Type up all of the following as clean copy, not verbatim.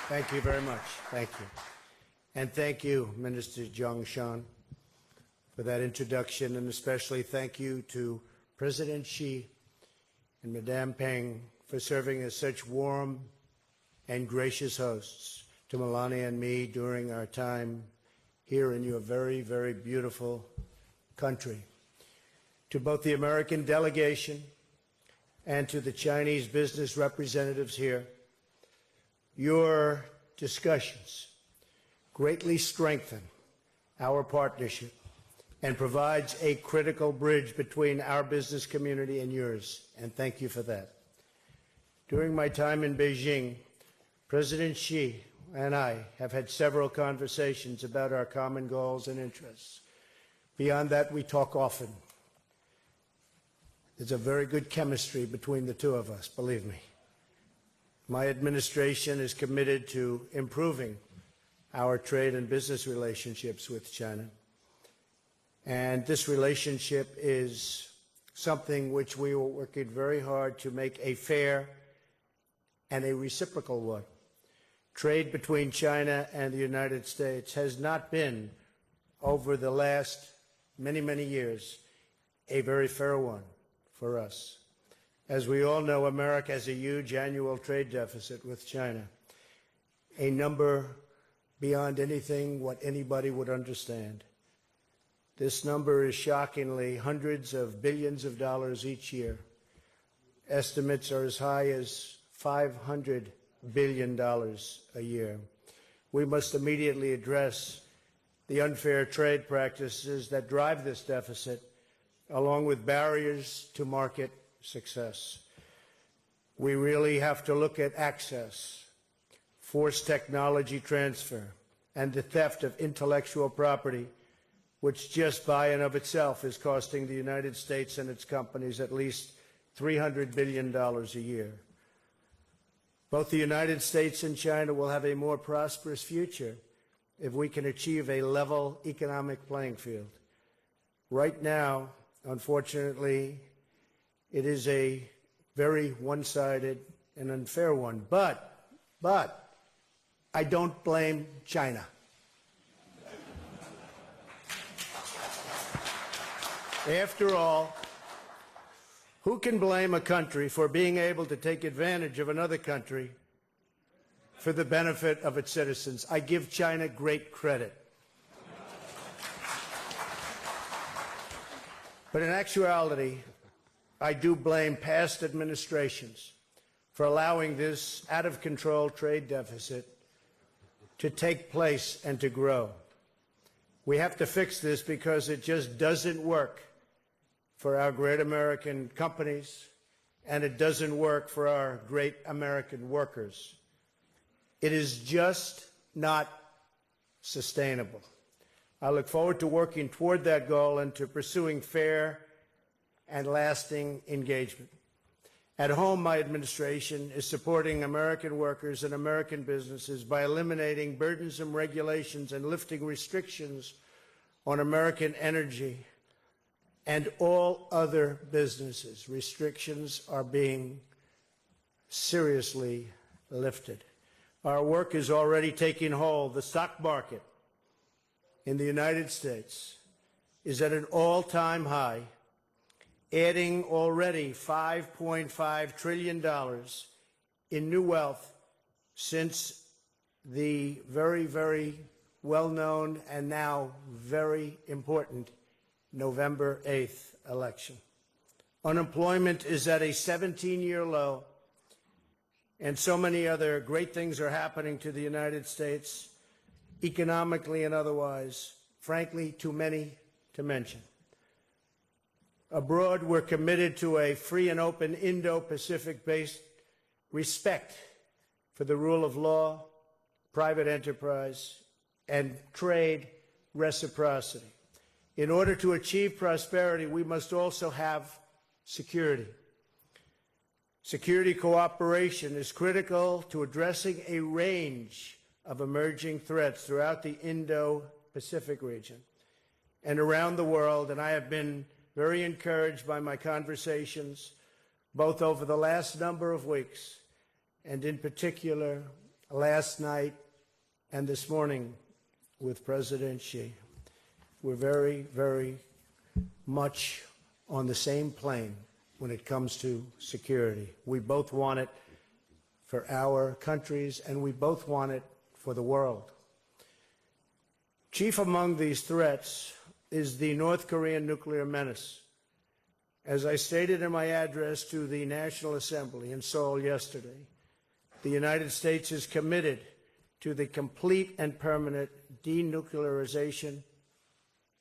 Thank you very much. Thank you. And thank you, Minister Zhongshan, for that introduction, and especially thank you to President Xi and Madame Peng for serving as such warm and gracious hosts to Melania and me during our time here in your very, very beautiful country. To both the American delegation and to the Chinese business representatives here, your discussions greatly strengthen our partnership and provides a critical bridge between our business community and yours, and thank you for that. During my time in Beijing, President Xi and I have had several conversations about our common goals and interests. Beyond that, we talk often. There's a very good chemistry between the two of us, believe me. My administration is committed to improving our trade and business relationships with China. And this relationship is something which we are working very hard to make a fair and a reciprocal one. Trade between China and the United States has not been, over the last many, many years, a very fair one for us. As we all know, America has a huge annual trade deficit with China, a number beyond anything what anybody would understand. This number is shockingly hundreds of billions of dollars each year. Estimates are as high as $500 billion a year. We must immediately address the unfair trade practices that drive this deficit, along with barriers to market success. We really have to look at access, forced technology transfer, and the theft of intellectual property, which just by and of itself is costing the United States and its companies at least $300 billion a year. Both the United States and China will have a more prosperous future if we can achieve a level economic playing field. Right now, unfortunately, it is a very one-sided and unfair one. But I don't blame China. After all, who can blame a country for being able to take advantage of another country for the benefit of its citizens? I give China great credit. But in actuality, I do blame past administrations for allowing this out-of-control trade deficit to take place and to grow. We have to fix this because it just doesn't work for our great American companies, and it doesn't work for our great American workers. It is just not sustainable. I look forward to working toward that goal and to pursuing fair and lasting engagement. At home, my administration is supporting American workers and American businesses by eliminating burdensome regulations and lifting restrictions on American energy and all other businesses. Restrictions are being seriously lifted. Our work is already taking hold. The stock market in the United States is at an all-time high, adding already $5.5 trillion in new wealth since the very, very well-known and now very important November 8th election. Unemployment is at a 17-year low, and so many other great things are happening to the United States, economically and otherwise, frankly, too many to mention. Abroad, we're committed to a free and open Indo-Pacific-based respect for the rule of law, private enterprise, and trade reciprocity. In order to achieve prosperity, we must also have security. Security cooperation is critical to addressing a range of emerging threats throughout the Indo-Pacific region and around the world, and I have been very encouraged by my conversations, both over the last number of weeks and in particular last night and this morning with President Xi. We're very, very much on the same plane when it comes to security. We both want it for our countries, and we both want it for the world. Chief among these threats is the North Korean nuclear menace. As I stated in my address to the National Assembly in Seoul yesterday, the United States is committed to the complete and permanent denuclearization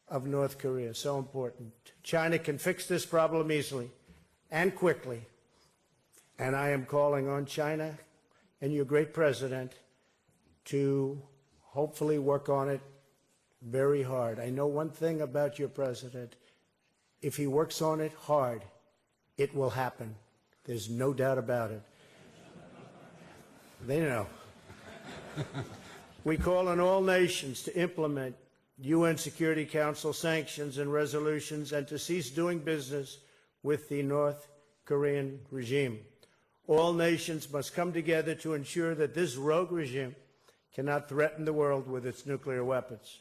of North Korea. So important. China can fix this problem easily and quickly, and I am calling on China and your great president to hopefully work on it very hard. I know one thing about your president. If he works on it hard, it will happen. There's no doubt about it. They know. We call on all nations to implement UN Security Council sanctions and resolutions and to cease doing business with the North Korean regime. All nations must come together to ensure that this rogue regime cannot threaten the world with its nuclear weapons.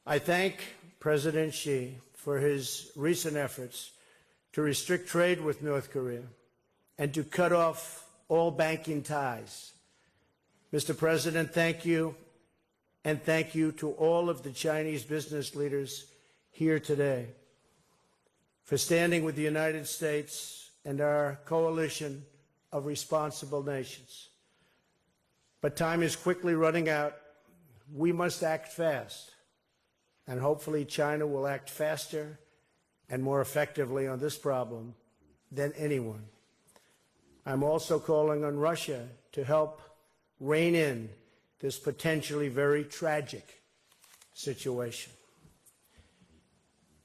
I thank President Xi for his recent efforts to restrict trade with North Korea and to cut off all banking ties. Mr. President, thank you, and thank you to all of the Chinese business leaders here today for standing with the United States and our coalition of responsible nations. But time is quickly running out. We must act fast, and hopefully China will act faster and more effectively on this problem than anyone. I'm also calling on Russia to help rein in this potentially very tragic situation.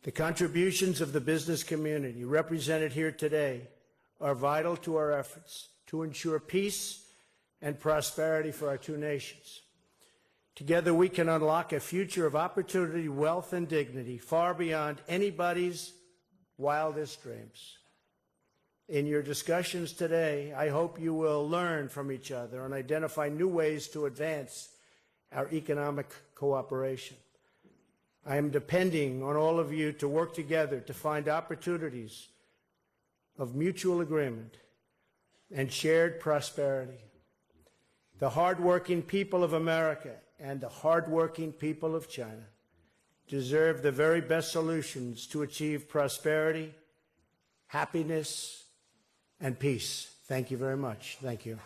The contributions of the business community represented here today are vital to our efforts to ensure peace and prosperity for our two nations. Together we can unlock a future of opportunity, wealth, and dignity far beyond anybody's wildest dreams. In your discussions today, I hope you will learn from each other and identify new ways to advance our economic cooperation. I am depending on all of you to work together to find opportunities of mutual agreement and shared prosperity. The hardworking people of America and the hardworking people of China deserve the very best solutions to achieve prosperity, happiness, and peace. Thank you very much. Thank you.